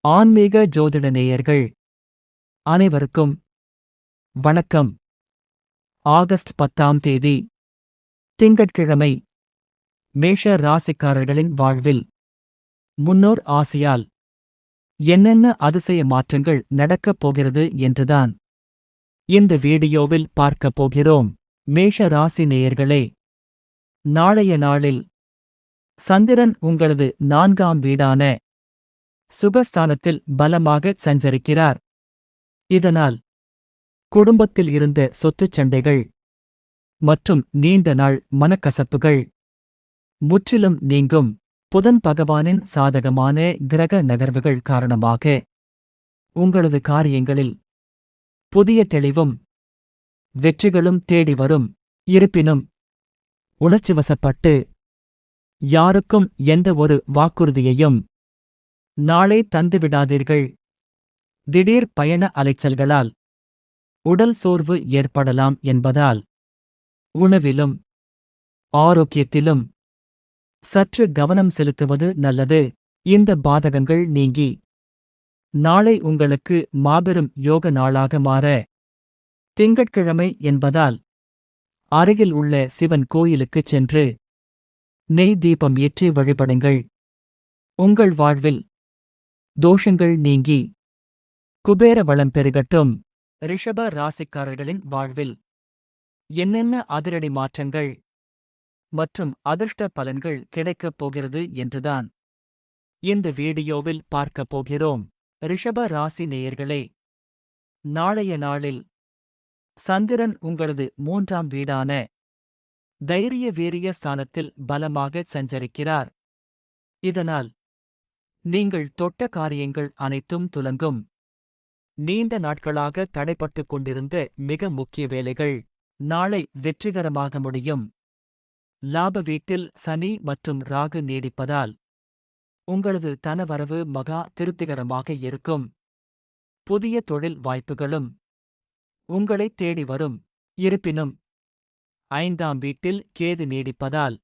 ஆன்மீக ஜோதிட நேயர்கள் அனைவருக்கும் வணக்கம். ஆகஸ்ட் 10ஆம் தேதி திங்கட்கிழமை. மேஷ ராசிக்காரர்களின் வாழ்வில் முன்னோர் ஆசியால் என்னென்ன அதிசய மாற்றங்கள் நடக்கப் போகிறது என்றுதான் இந்த வீடியோவில் பார்க்கப் போகிறோம். மேஷ ராசி நேயர்களே, நாளைய நாளில் சந்திரன் உங்களது 4ஆம் வீடான சுகஸ்தானத்தில் பலமாக சஞ்சரிக்கிறார். இதனால் குடும்பத்தில் இருந்த சொத்துச் சண்டைகள் மற்றும் நீண்ட நாள் மனக்கசப்புகள் முற்றிலும் நீங்கும். புதன் பகவானின் சாதகமான கிரக நகர்வுகள் காரணமாக உங்களது காரியங்களில் புதிய தெளிவும் வெற்றிகளும் தேடி வரும். இருப்பினும் உணர்ச்சிவசப்பட்டு யாருக்கும் எந்த ஒரு வாக்குறுதியையும் நாளை தந்துவிடாதீர்கள். திடீர் பயண அலைச்சல்களால் உடல் சோர்வு ஏற்படலாம் என்பதால் உணவிலும் ஆரோக்கியத்திலும் சற்று கவனம் செலுத்துவது நல்லது. இந்த பாதகங்கள் நீங்கி நாளை உங்களுக்கு மாபெரும் யோக நாளாக மாற திங்கட்கிழமை என்பதால் அருகில் உள்ள சிவன் கோயிலுக்குச் சென்று நெய் தீபம் ஏற்றி வழிபடுங்கள். உங்கள் வாழ்வில் தோஷங்கள் நீங்கி குபேர வளம் பெருகட்டும். ரிஷப ராசிக்காரர்களின் வாழ்வில் என்னென்ன அதிரடி மாற்றங்கள் மற்றும் அதிர்ஷ்ட பலன்கள் கிடைக்கப் போகிறது என்றுதான் இந்த வீடியோவில் பார்க்கப் போகிறோம். ரிஷப ராசி நேயர்களே, நாளைய நாளில் சந்திரன் உங்களது 3ஆம் வீடான தைரிய வீரிய ஸ்தானத்தில் பலமாக சஞ்சரிக்கிறார். இதனால் நீங்கள் தொட்ட காரியங்கள் அனைத்தும் துலங்கும். நீண்ட நாட்களாக தடைப்பட்டுக் கொண்டிருந்த மிக முக்கிய வேலைகள் நாளை வெற்றிகரமாக முடியும். லாப வீட்டில் சனி மற்றும் ராகு நீடிப்பதால் உங்களது தனவரவு மகா திருப்திகரமாக இருக்கும். புதிய தொழில் வாய்ப்புகளும் உங்களைத் தேடி வரும். இருப்பினும் 5ஆம் வீட்டில் கேது நீடிப்பதால்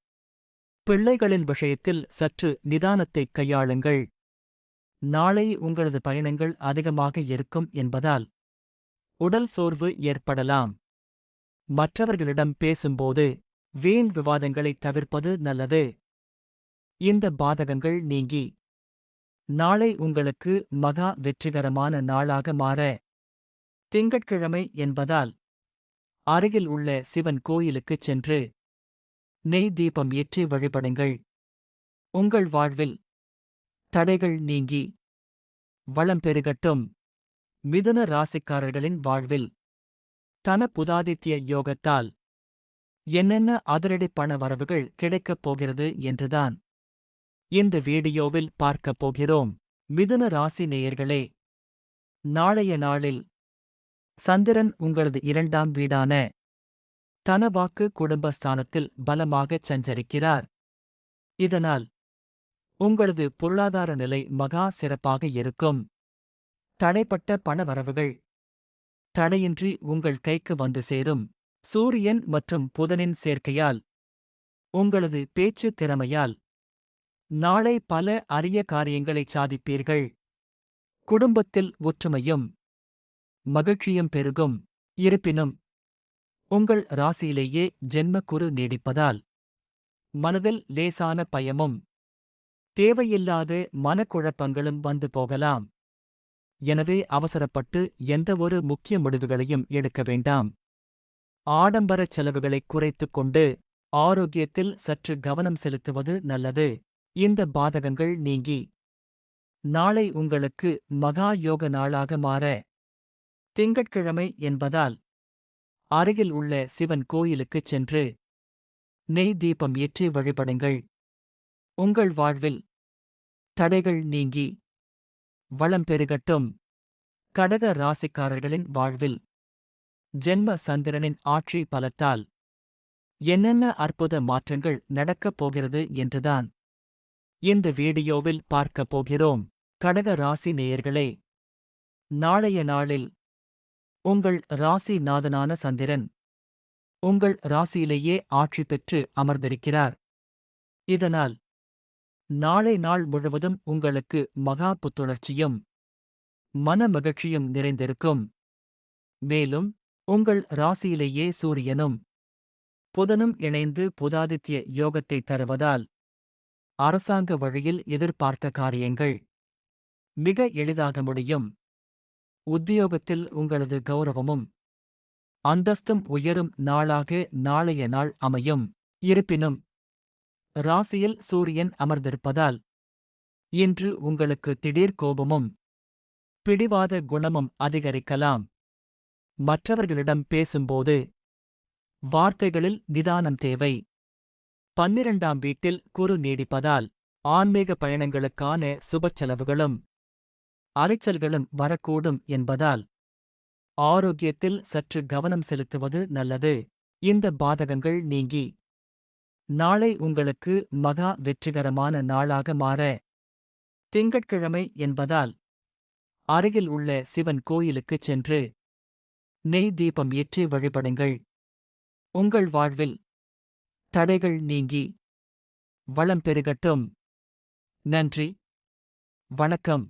பிள்ளைகளின் விஷயத்தில் சற்று நிதானத்தைக் கையாளுங்கள். நாளை உங்களது பயணங்கள் அதிகமாக இருக்கும் என்பதால் உடல் சோர்வு ஏற்படலாம். மற்றவர்களிடம் பேசும்போது வீண் விவாதங்களைத் தவிர்ப்பது நல்லது. இந்த பாதகங்கள் நீங்கி நாளை உங்களுக்கு மகா வெற்றிகரமான நாளாக மாற திங்கட்கிழமை என்பதால் அருகில் உள்ள சிவன் கோயிலுக்குச் சென்று நெய் தீபம் ஏற்றி வழிபடுங்கள். உங்கள் வாழ்வில் தடைகள் நீங்கி வளம் பெருகட்டும். மிதுன ராசிக்காரர்களின் வாழ்வில் தன புதாதித்ய யோகத்தால் என்னென்ன அதிரடி பண வரவுகள் கிடைக்கப் போகிறது என்றுதான் இந்த வீடியோவில் பார்க்கப் போகிறோம். மிதுன ராசி நேயர்களே, நாளைய நாளில் சந்திரன் உங்களது 2ஆம் வீடான தனவாக்கு குடும்பஸ்தானத்தில் பலமாகச் சஞ்சரிக்கிறார். இதனால் உங்களது பொருளாதார நிலை மகா சிறப்பாக இருக்கும். தடைப்பட்ட பணவரவுகள் தடையின்றி உங்கள் கைக்கு வந்து சேரும். சூரியன் மற்றும் புதனின் சேர்க்கையால் உங்களது பேச்சு திறமையால் நாளை பல அரிய காரியங்களைச் சாதிப்பீர்கள். குடும்பத்தில் ஒற்றுமையும் மகிழ்ச்சியும் பெருகும். இருப்பினும் உங்கள் ராசியிலேயே ஜென்மக்குரு நீடிப்பதால் மனதில் லேசான பயமும் தேவையில்லாத மனக்குழப்பங்களும் வந்து போகலாம். எனவே அவசரப்பட்டு எந்தவொரு முக்கிய முடிவுகளையும் எடுக்க வேண்டாம். ஆடம்பரச் செலவுகளைக் குறைத்துக் கொண்டு ஆரோக்கியத்தில் சற்று கவனம் செலுத்துவது நல்லது. இந்த பாதகங்கள் நீங்கி நாளை உங்களுக்கு மகா யோக நாளாக மாற திங்கட்கிழமை என்பதால் அருகில் உள்ள சிவன் கோயிலுக்குச் சென்று நெய் தீபம் ஏற்றி வழிபடுங்கள். உங்கள் வாழ்வில் தடைகள் நீங்கி வளம் பெருகட்டும். கடக ராசிக்காரர்களின் வாழ்வில் ஜென்ம சந்திரனின் ஆட்சி பலத்தால் என்னென்ன அற்புத மாற்றங்கள் நடக்கப் போகிறது என்றுதான் இந்த வீடியோவில் பார்க்கப் போகிறோம். கடக ராசி நேயர்களே, நாளைய நாளில் உங்கள் ராசி நாதனான சந்திரன் உங்கள் ராசியிலேயே ஆட்சி பெற்று அமர்ந்திருக்கிறார். இதனால் நாளை நாள் முழுவதும் உங்களுக்கு மகா புத்துணர்ச்சியும் மன மகிழ்ச்சியும் நிறைந்திருக்கும். மேலும் உங்கள் ராசியிலேயே சூரியனும் புதனும் இணைந்து புதாதித்ய யோகத்தை தருவதால் அரசாங்க வழியில் எதிர்பார்த்த காரியங்கள் மிக எளிதாக முடியும். உத்தியோகத்தில் உங்களது கௌரவமும் அந்தஸ்தும் உயரும் நாளாக நாளைய நாள் அமையும். இருப்பினும் ராசியில் சூரியன் அமர்ந்திருப்பதால் இன்று உங்களுக்கு திடீர் கோபமும் பிடிவாத குணமும் அதிகரிக்கலாம். மற்றவர்களிடம் பேசும்போது வார்த்தைகளில் நிதானம் தேவை. 12ஆம் வீட்டில் குரு நீடிப்பதால் ஆன்மீக பயணங்களுக்கான சுப செலவுகளும் அலைச்சல்களும் வரக்கூடும் என்பதால் ஆரோக்கியத்தில் சற்று கவனம் செலுத்துவது நல்லது. இந்த பாதகங்கள் நீங்கி நாளை உங்களுக்கு மகா வெற்றிகரமான நாளாக மாற திங்கட்கிழமை என்பதால் அருகில் உள்ள சிவன் கோயிலுக்குச் சென்று நெய் தீபம் ஏற்றி வழிபடுங்கள். உங்கள் வாழ்வில் தடைகள் நீங்கி வளம் பெருகட்டும். நன்றி, வணக்கம்.